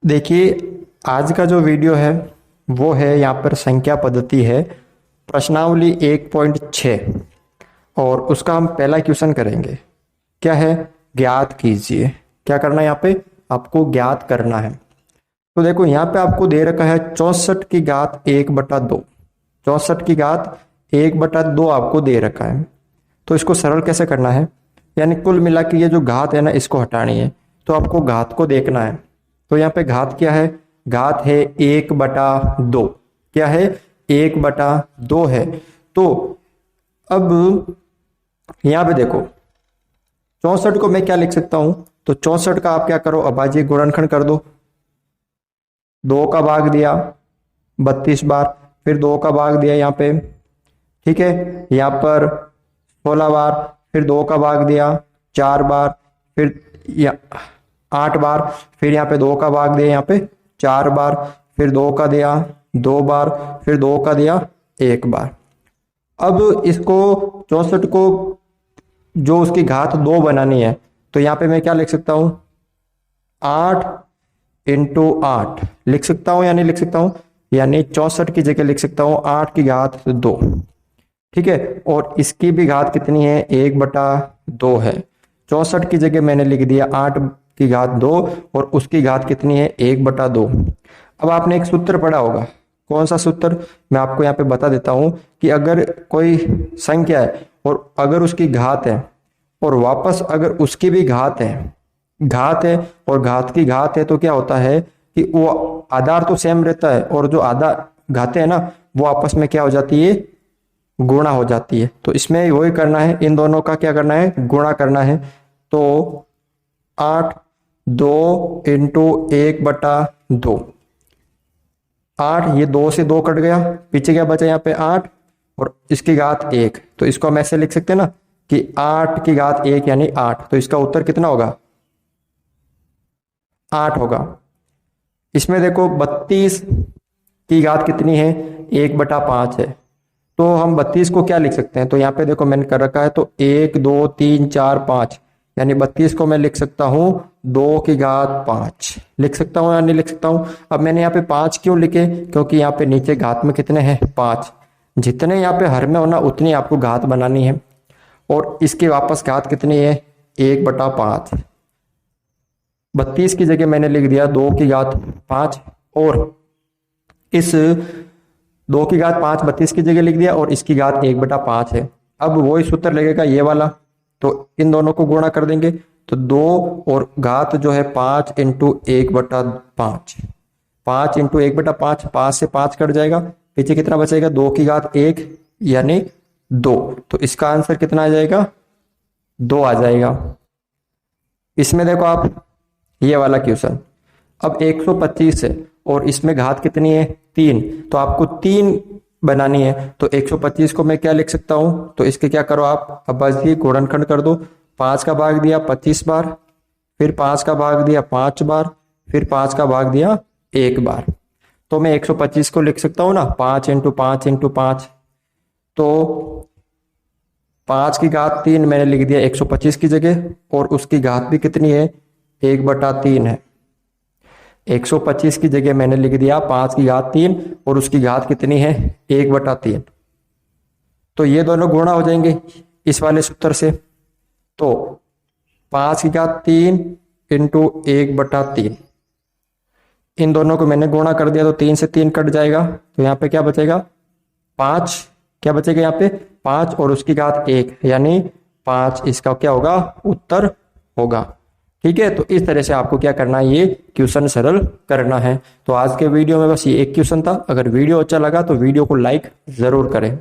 देखिए, आज का जो वीडियो है वो है यहाँ पर संख्या पद्धति है, प्रश्नावली 1.6 और उसका हम पहला क्वेश्चन करेंगे। क्या है? ज्ञात कीजिए। क्या करना है यहाँ पे? आपको ज्ञात करना है। तो देखो यहाँ पे आपको दे रखा है 64 की घात 1/2। 64 की घात 1/2 आपको दे रखा है। तो इसको सरल कैसे करना है, यानी कुल मिला के ये जो घात है ना, इसको हटानी है। तो आपको घात को देखना है। तो यहाँ पे घात क्या है? घात है 1/2। क्या है? 1/2 है। तो अब यहाँ पे देखो 64 को मैं क्या लिख सकता हूं? तो 64 का आप क्या करो, अभाज्य गुणनखंड कर दो। 2 का भाग दिया 32 बार, फिर 2 का भाग दिया यहाँ पे, ठीक है, यहाँ पर 16 बार, फिर 2 का भाग दिया 4 बार, फिर 8 बार, फिर यहाँ पे 2 का भाग दिया यहाँ पे 4 बार, फिर 2 का दिया 2 बार, फिर 2 का दिया 1 बार। अब इसको 64 को जो उसकी घात 2 बनानी है, तो यहाँ पे मैं क्या लिख सकता हूं? 8 × 8 लिख सकता हूं या नहीं लिख सकता हूं? यानी 64 की जगह लिख सकता हूं 8 की घात 2, ठीक है। और इसकी भी घात कितनी है? 1/2 है। 64 की जगह मैंने लिख दिया 8 की घात 2 और उसकी घात कितनी है? 1/2। अब आपने एक सूत्र पढ़ा होगा। कौन सा सूत्र? मैं आपको यहाँ पे बता देता हूं कि अगर कोई संख्या है और अगर उसकी घात है और वापस अगर उसकी भी घात है और घात की घात है, तो क्या होता है कि वो आधार तो सेम रहता है और जो आधा घातें है ना, वो आपस में क्या हो जाती है? गुणा हो जाती है। तो इसमें वही करना है, इन दोनों का क्या करना है? गुणा करना है। तो 8 2 × 1/2, 8, ये 2 से 2 कट गया, पीछे क्या बचा यहाँ पे? 8 और इसकी घात 1। तो इसको हम ऐसे लिख सकते हैं ना कि 8 की घात 1 यानी 8। तो इसका उत्तर कितना होगा? 8 होगा। इसमें देखो 32 की घात कितनी है? 1/5 है। तो हम 32 को क्या लिख सकते हैं? तो यहाँ पे देखो मैंने कर रखा है, तो 1 2 3 4 5, यानी 32 को मैं लिख सकता हूं 2 की घात 5। लिख सकता हूं या नहीं लिख सकता हूं? अब मैंने यहाँ पे 5 क्यों लिखे? क्योंकि यहाँ पे नीचे घात में कितने हैं? 5। जितने यहाँ पे हर में होना उतनी आपको घात बनानी है। और इसकी वापस घात कितनी है? 1/5। 32 की जगह मैंने लिख दिया 2 की घात 5 और इस 2 की घात 5 32 की जगह लिख दिया और इसकी घात 1/5 है। अब वही सूत्र लगेगा ये वाला, तो इन दोनों को गुणा कर देंगे। तो 2 और घात जो है 5 × 1/5, 5 × 1/5, 5 से 5 कट जाएगा, पीछे कितना बचेगा? 2 की घात 1 यानी 2। तो इसका आंसर कितना आ जाएगा? 2 आ जाएगा। इसमें देखो आप ये वाला क्वेश्चन, अब 125 है और इसमें घात कितनी है? 3। तो आपको 3 बनानी है। तो 125 को मैं क्या लिख सकता हूं? तो इसके क्या करो आप? अब बस ये गुणनखंड कर दो। 5 का भाग दिया 25 बार, फिर 5 का भाग दिया 5 बार, फिर 5 का भाग दिया 1 बार। तो मैं 125 को लिख सकता हूं ना 5 × 5 × 5। तो 5 की घात 3 मैंने लिख दिया 125 की जगह और उसकी घात भी कितनी है? 1/3 है। 125 की जगह मैंने लिख दिया 5 की घात 3 और उसकी घात कितनी है? 1/3। तो ये दोनों गुणा हो जाएंगे इस वाले सूत्र से। तो 5 की घात 3 × 1/3, इन दोनों को मैंने गुणा कर दिया तो 3 से 3 कट जाएगा। तो यहाँ पे क्या बचेगा? 5। क्या बचेगा यहाँ पे? 5 और उसकी घात 1 यानी 5। इसका क्या होगा? उत्तर होगा। ठीक है। तो इस तरह से आपको क्या करना है? ये क्वेश्चन सरल करना है। तो आज के वीडियो में बस ये एक क्वेश्चन था। अगर वीडियो अच्छा लगा तो वीडियो को लाइक जरूर करें।